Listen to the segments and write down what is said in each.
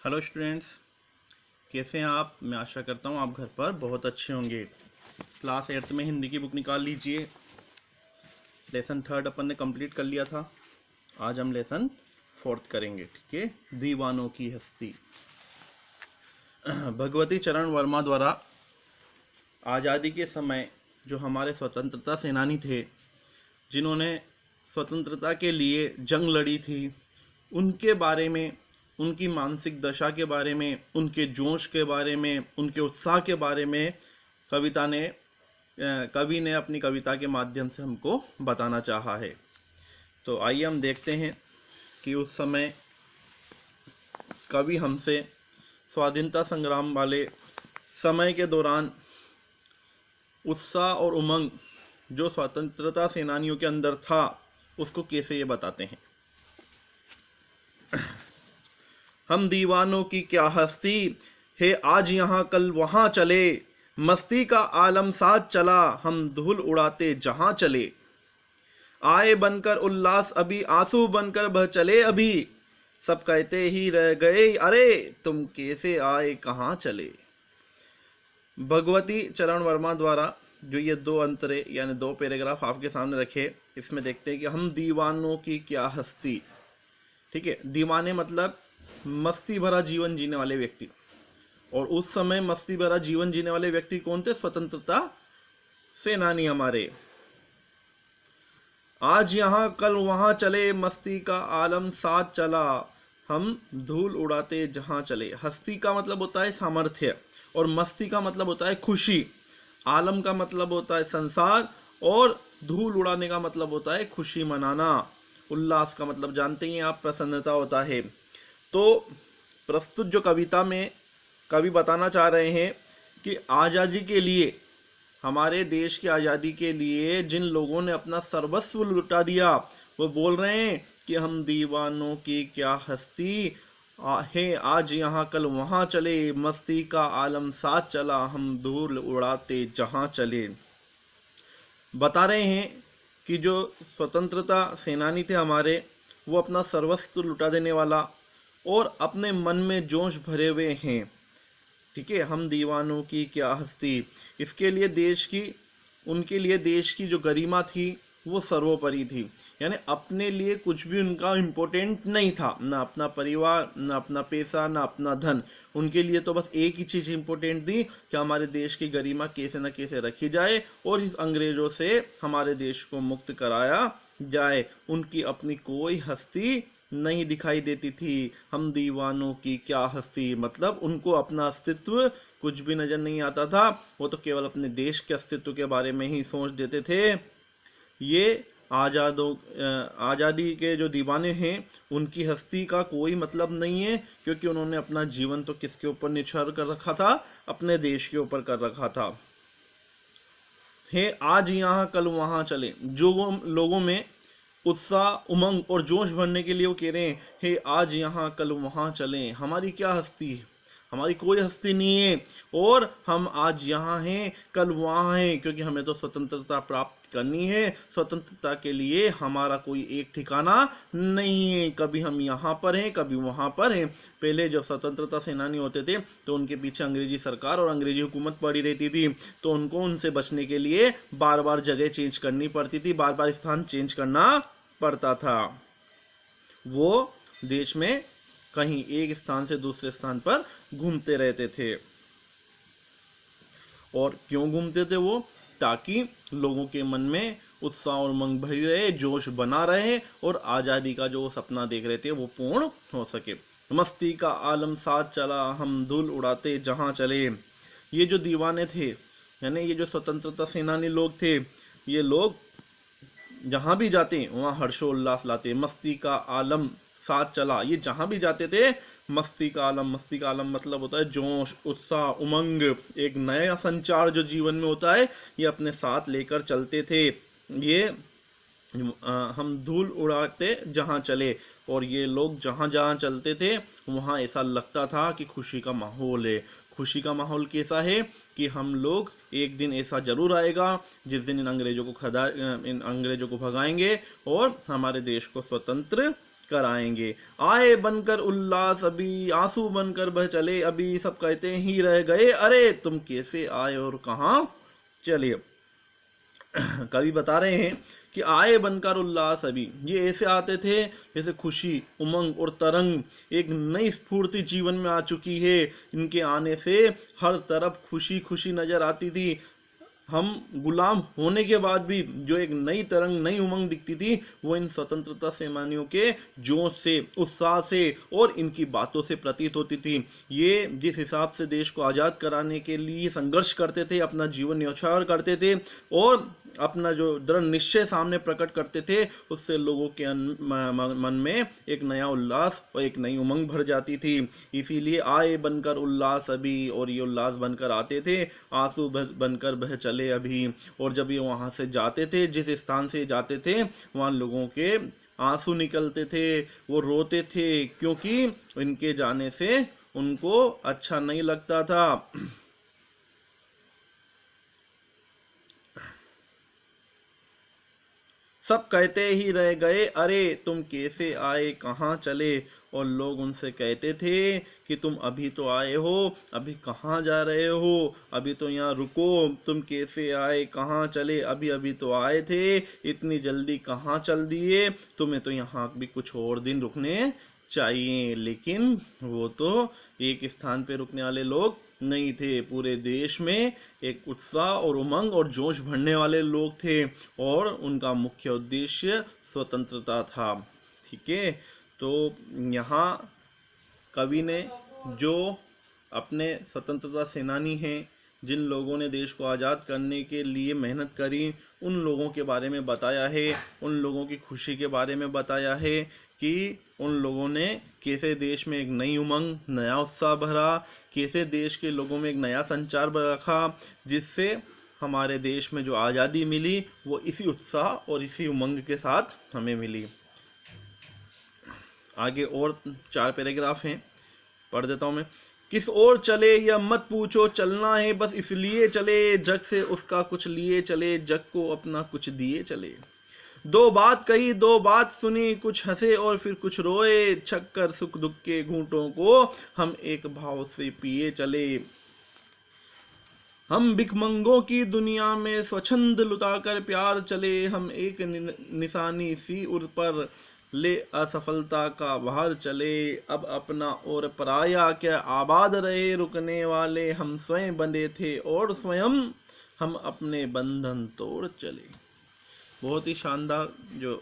Hello students, कैसे हैं आप। मैं आशा करता हूँ आप घर पर बहुत अच्छे होंगे। क्लास 8th में हिंदी की बुक निकाल लीजिए। लेसन 3rd अपन ने कंप्लीट कर लिया था। आज हम लेसन 4th करेंगे। ठीक है, दीवानों की हस्ती। भगवती चरण वर्मा द्वारा आज़ादी के समय जो हमारे स्वतंत्रता सेनानी थे, जिन्होंने स्वतंत्रता के लिए जंग लड़ी थी, उनके बारे में, उनकी मानसिक दशा के बारे में, उनके जोश के बारे में, उनके उत्साह के बारे में कवि ने अपनी कविता के माध्यम से हमको बताना चाहा है। तो आइए हम देखते हैं कि उस समय कवि हमसे स्वाधीनता संग्राम वाले समय के दौरान उत्साह और उमंग जो स्वतंत्रता सेनानियों के अंदर था, उसको कैसे ये बताते हैं। हम दीवानों की क्या हस्ती है, आज यहाँ कल वहाँ चले, मस्ती का आलम साथ चला, हम धूल उड़ाते जहाँ चले। आए बनकर उल्लास अभी, आंसू बनकर बह चले अभी, सब कहते ही रह गए अरे तुम कैसे आए कहाँ चले। भगवती चरण वर्मा द्वारा जो ये दो अंतरे यानी दो पैराग्राफ आपके सामने रखे, इसमें देखते हैं कि हम दीवानों की क्या हस्ती। ठीक है, दीवाने मतलब मस्ती भरा जीवन जीने वाले व्यक्ति। और उस समय मस्ती भरा जीवन जीने वाले व्यक्ति कौन थे? स्वतंत्रता सेनानी हमारे। आज यहाँ कल वहाँ चले, मस्ती का आलम साथ चला, हम धूल उड़ाते जहाँ चले। हस्ती का मतलब होता है सामर्थ्य, और मस्ती का मतलब होता है खुशी। आलम का मतलब होता है संसार, और धूल उड़ाने का मतलब होता है खुशी मनाना। उल्लास का मतलब जानते ही आप, प्रसन्नता होता है। तो प्रस्तुत जो कविता में कवि बताना चाह रहे हैं कि आज़ादी के लिए, हमारे देश की आज़ादी के लिए जिन लोगों ने अपना सर्वस्व लुटा दिया, वो बोल रहे हैं कि हम दीवानों की क्या हस्ती है, आज यहाँ कल वहाँ चले, मस्ती का आलम साथ चला, हम धूल उड़ाते जहाँ चले। बता रहे हैं कि जो स्वतंत्रता सेनानी थे हमारे, वो अपना सर्वस्व लुटा देने वाला और अपने मन में जोश भरे हुए हैं। ठीक है, हम दीवानों की क्या हस्ती। इसके लिए उनके लिए देश की जो गरिमा थी वो सर्वोपरि थी। यानी अपने लिए कुछ भी उनका इम्पोर्टेंट नहीं था, ना अपना परिवार, ना अपना पैसा, ना अपना धन। उनके लिए तो बस एक ही चीज़ इम्पोर्टेंट थी कि हमारे देश की गरिमा कैसे न कैसे रखी जाए और इस अंग्रेजों से हमारे देश को मुक्त कराया जाए। उनकी अपनी कोई हस्ती नहीं दिखाई देती थी। हम दीवानों की क्या हस्ती मतलब उनको अपना अस्तित्व कुछ भी नजर नहीं आता था। वो तो केवल अपने देश के अस्तित्व के बारे में ही सोच देते थे। ये आज़ादी के जो दीवाने हैं, उनकी हस्ती का कोई मतलब नहीं है, क्योंकि उन्होंने अपना जीवन तो किसके ऊपर निछावर कर रखा था? अपने देश के ऊपर कर रखा था। है आज यहाँ कल वहाँ चले। जो लोगों में उत्साह, उमंग और जोश भरने के लिए वो कह रहे हैं, हे आज यहाँ कल वहाँ चलें। हमारी क्या हस्ती है? हमारी कोई हस्ती नहीं है, और हम आज यहाँ हैं कल वहाँ हैं, क्योंकि हमें तो स्वतंत्रता प्राप्त करनी है। स्वतंत्रता के लिए हमारा कोई एक ठिकाना नहीं है, कभी हम यहाँ पर हैं, कभी वहाँ पर हैं। पहले जब स्वतंत्रता सेनानी होते थे तो उनके पीछे अंग्रेजी सरकार और अंग्रेजी हुकूमत पड़ी रहती थी, तो उनको उनसे बचने के लिए बार बार जगह चेंज करनी पड़ती थी, बार बार स्थान चेंज करना पड़ता था। वो देश में कहीं एक स्थान से दूसरे स्थान पर घूमते रहते थे। और क्यों घूमते थे वो? ताकि लोगों के मन में उत्साह और उमंग भरी रहे, जोश बना रहे, और आज़ादी का जो सपना देख रहे थे वो पूर्ण हो सके। मस्ती का आलम साथ चला, हम धूल उड़ाते जहाँ चले। ये जो दीवाने थे, यानी ये जो स्वतंत्रता सेनानी लोग थे, ये लोग जहाँ भी जाते वहाँ हर्षोल्लास लाते। मस्ती का आलम साथ चला, ये जहाँ भी जाते थे मस्ती का आलम। मस्ती का आलम मतलब होता है जोश, उत्साह, उमंग, एक नया संचार जो जीवन में होता है, ये अपने साथ लेकर चलते थे। ये हम धूल उड़ाते जहाँ चले, और ये लोग जहाँ जहाँ चलते थे वहाँ ऐसा लगता था कि खुशी का माहौल है। खुशी का माहौल कैसा है कि हम लोग एक दिन ऐसा जरूर आएगा जिस दिन इन अंग्रेजों को भगाएंगे और हमारे देश को स्वतंत्र कराएंगे। आए बनकर उल्लास अभी, आंसू बनकर बह चले अभी, सब कहते ही रह गए अरे तुम कैसे आए और कहाँ चले। कवि बता रहे हैं कि आए बनकर उल्लास अभी, ये ऐसे आते थे जैसे खुशी, उमंग और तरंग, एक नई स्फूर्ति जीवन में आ चुकी है। इनके आने से हर तरफ खुशी खुशी नजर आती थी। हम गुलाम होने के बाद भी जो एक नई तरंग, नई उमंग दिखती थी, वो इन स्वतंत्रता सेनानियों के जोश से, उत्साह से और इनकी बातों से प्रतीत होती थी। ये जिस हिसाब से देश को आज़ाद कराने के लिए संघर्ष करते थे, अपना जीवन न्यौछावर करते थे और अपना जो दृढ़ निश्चय सामने प्रकट करते थे, उससे लोगों के मन में एक नया उल्लास और एक नई उमंग भर जाती थी। इसीलिए आए बनकर उल्लास अभी, और ये उल्लास बनकर आते थे, आंसू बनकर बह चले अभी। और जब ये वहाँ से जाते थे, जिस स्थान से जाते थे, वहाँ लोगों के आंसू निकलते थे, वो रोते थे, क्योंकि इनके जाने से उनको अच्छा नहीं लगता था। सब कहते ही रह गए अरे तुम कैसे आए कहाँ चले। और लोग उनसे कहते थे कि तुम अभी तो आए हो, अभी कहाँ जा रहे हो, अभी तो यहाँ रुको, तुम कैसे आए कहाँ चले, अभी अभी तो आए थे, इतनी जल्दी कहाँ चल दिए, तुम्हें तो यहाँ भी कुछ और दिन रुकने चाहिए। लेकिन वो तो एक स्थान पे रुकने वाले लोग नहीं थे, पूरे देश में एक उत्साह और उमंग और जोश भरने वाले लोग थे, और उनका मुख्य उद्देश्य स्वतंत्रता था। ठीक है, तो यहाँ कवि ने जो अपने स्वतंत्रता सेनानी हैं, जिन लोगों ने देश को आज़ाद करने के लिए मेहनत करी, उन लोगों के बारे में बताया है, उन लोगों की खुशी के बारे में बताया है कि उन लोगों ने कैसे देश में एक नई उमंग, नया उत्साह भरा, कैसे देश के लोगों में एक नया संचार रखा, जिससे हमारे देश में जो आज़ादी मिली वो इसी उत्साह और इसी उमंग के साथ हमें मिली। आगे और 4 पैराग्राफ हैं, पढ़ देता हूँ मैं। किस ओर चले यह मत पूछो, चलना है बस इसलिए चले, जग से उसका कुछ लिए चले, जग को अपना कुछ दिए चले। दो बात कही दो बात सुनी, कुछ हंसे और फिर कुछ रोए, छक्कर सुख दुख के घूंटों को हम एक भाव से पिए चले। हम भिखमंगों की दुनिया में स्वच्छंद लुटाकर प्यार चले, हम एक निशानी सी उर पर ले असफलता का बाहर चले। अब अपना और पराया क्या आबाद रहे, रुकने वाले हम स्वयं बंधे थे और स्वयं हम अपने बंधन तोड़ चले। बहुत ही शानदार जो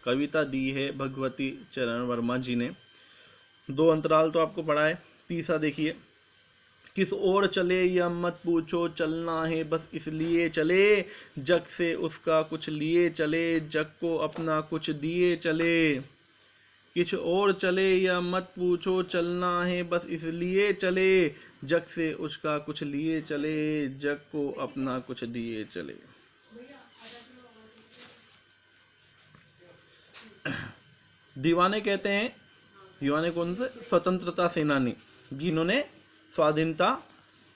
कविता दी है भगवती चरण वर्मा जी ने। 2 अंतराल तो आपको पढ़ा है, तीसरा देखिए। किस ओर चले यह मत पूछो, चलना है बस इसलिए चले, जग से उसका कुछ लिए चले, जग को अपना कुछ दिए चले। किस ओर चले यह मत पूछो, चलना है बस इसलिए चले, जग से उसका कुछ लिए चले, जग को अपना कुछ दिए चले। दीवाने कहते हैं, दीवाने कौन से? स्वतंत्रता सेनानी, जिन्होंने स्वाधीनता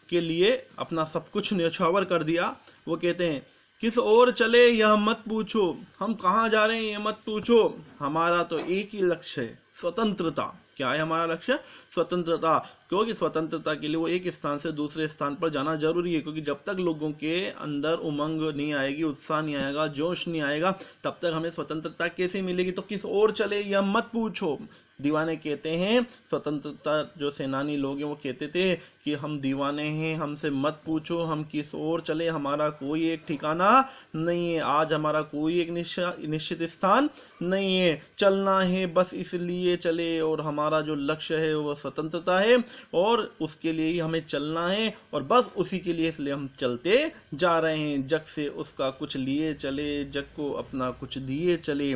के लिए अपना सब कुछ न्यौछावर कर दिया। वो कहते हैं किस ओर चले यह मत पूछो, हम कहाँ जा रहे हैं ये मत पूछो, हमारा तो एक ही लक्ष्य है, स्वतंत्रता। क्या है हमारा लक्ष्य? स्वतंत्रता। क्योंकि स्वतंत्रता के लिए वो एक स्थान से दूसरे स्थान पर जाना जरूरी है, क्योंकि जब तक लोगों के अंदर उमंग नहीं आएगी, उत्साह नहीं आएगा, जोश नहीं आएगा, तब तक हमें स्वतंत्रता कैसे मिलेगी। तो किस ओर चले यह मत पूछो। दीवाने कहते हैं, स्वतंत्रता जो सेनानी लोग हैं वो कहते थे कि हम दीवाने हैं, हमसे मत पूछो हम किस ओर चले, हमारा कोई एक ठिकाना नहीं है, आज हमारा कोई एक निश्चित स्थान नहीं है, चलना है बस इसलिए चले, और हमारा जो लक्ष्य है वो स्वतंत्रता है और उसके लिए ही हमें चलना है, और बस उसी के लिए इसलिए हम चलते जा रहे हैं। जग से उसका कुछ लिए चले, जग को अपना कुछ दिए चले।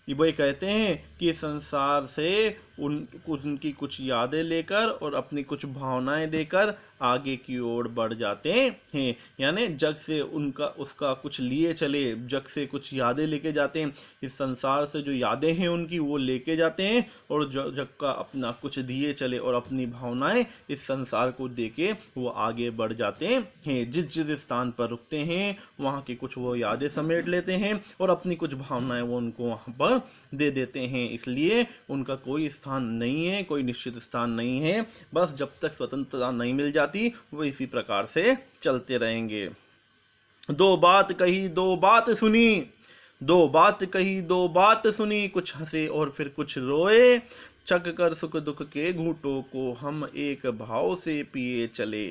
वही कहते हैं कि संसार से उनकी कुछ यादें लेकर और अपनी कुछ भावनाएं देकर आगे की ओर बढ़ जाते हैं। यानी जग से उसका कुछ लिए चले, जग से कुछ यादें लेके जाते हैं, इस संसार से जो यादें हैं उनकी वो लेके जाते हैं, और जग का अपना कुछ दिए चले, और अपनी भावनाएं इस संसार को देके वो आगे बढ़ जाते हैं। जिस जिस स्थान पर रुकते हैं वहाँ की कुछ वो यादें समेट लेते हैं, और अपनी कुछ भावनाएं वो उनको वहाँ पर दे देते हैं, इसलिए उनका कोई स्थान नहीं है, कोई निश्चित स्थान नहीं है। बस जब तक स्वतंत्रता नहीं मिल जाती वो इसी प्रकार से चलते रहेंगे। दो बात कही दो बात सुनी, दो बात कही दो बात सुनी, कुछ हंसे और फिर कुछ रोए, छक कर सुख दुख के घूंटों को हम एक भाव से पिए चले।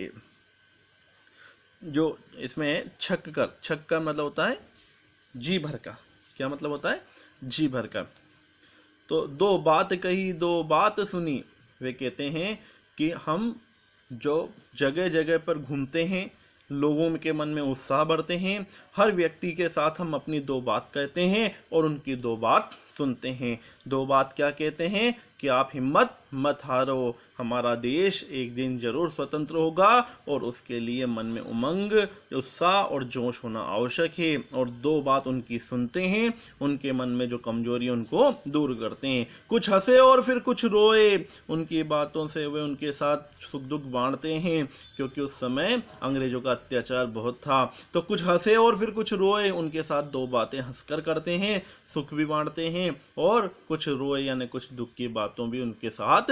जो इसमें छक कर मतलब होता है जी भर का। क्या मतलब होता है? जी भर का। तो दो बात कही दो बात सुनी, वे कहते हैं कि हम जो जगह जगह पर घूमते हैं, लोगों के मन में उत्साह बढ़ते हैं, हर व्यक्ति के साथ हम अपनी दो बात कहते हैं और उनकी दो बात सुनते हैं। दो बात क्या कहते हैं कि आप हिम्मत मत हारो, हमारा देश एक दिन जरूर स्वतंत्र होगा और उसके लिए मन में उमंग, उत्साह और जोश होना आवश्यक है। और दो बात उनकी सुनते हैं, उनके मन में जो कमजोरी उनको दूर करते हैं। कुछ हंसे और फिर कुछ रोए, उनकी बातों से वे उनके साथ सुख दुख बांटते हैं, क्योंकि उस समय अंग्रेजों का अत्याचार बहुत था। तो कुछ हंसे और फिर कुछ रोए, उनके साथ दो बातें हंसकर करते हैं, सुख भी बांटते हैं, और कुछ रोए यानी कुछ दुख की बातों भी उनके साथ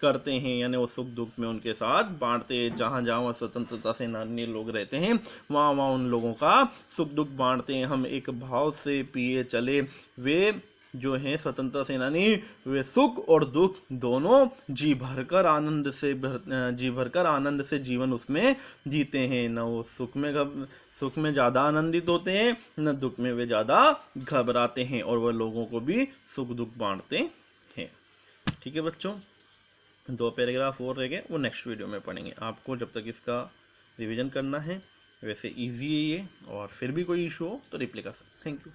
करते हैं, यानी वो सुख दुख में उनके साथ बांटते हैं। जहाँ जहाँ स्वतंत्रता सेनानी लोग रहते हैं वहाँ वहाँ उन लोगों का सुख दुख बांटते हैं। हम एक भाव से पिए चले, वे जो हैं स्वतंत्रता सेनानी, वे सुख और दुख दोनों जी भरकर आनंद से जीवन उसमें जीते हैं। न वो सुख में ज़्यादा आनंदित होते हैं, न दुख में वे ज़्यादा घबराते हैं, और वह लोगों को भी सुख दुख बांटते हैं। ठीक है बच्चों, दो पैराग्राफ और रह गए, वो नेक्स्ट वीडियो में पढ़ेंगे। आपको जब तक इसका रिवीजन करना है, वैसे इजी है ये, और फिर भी कोई इशू हो तो रिप्लाई कर सकते। Thank you.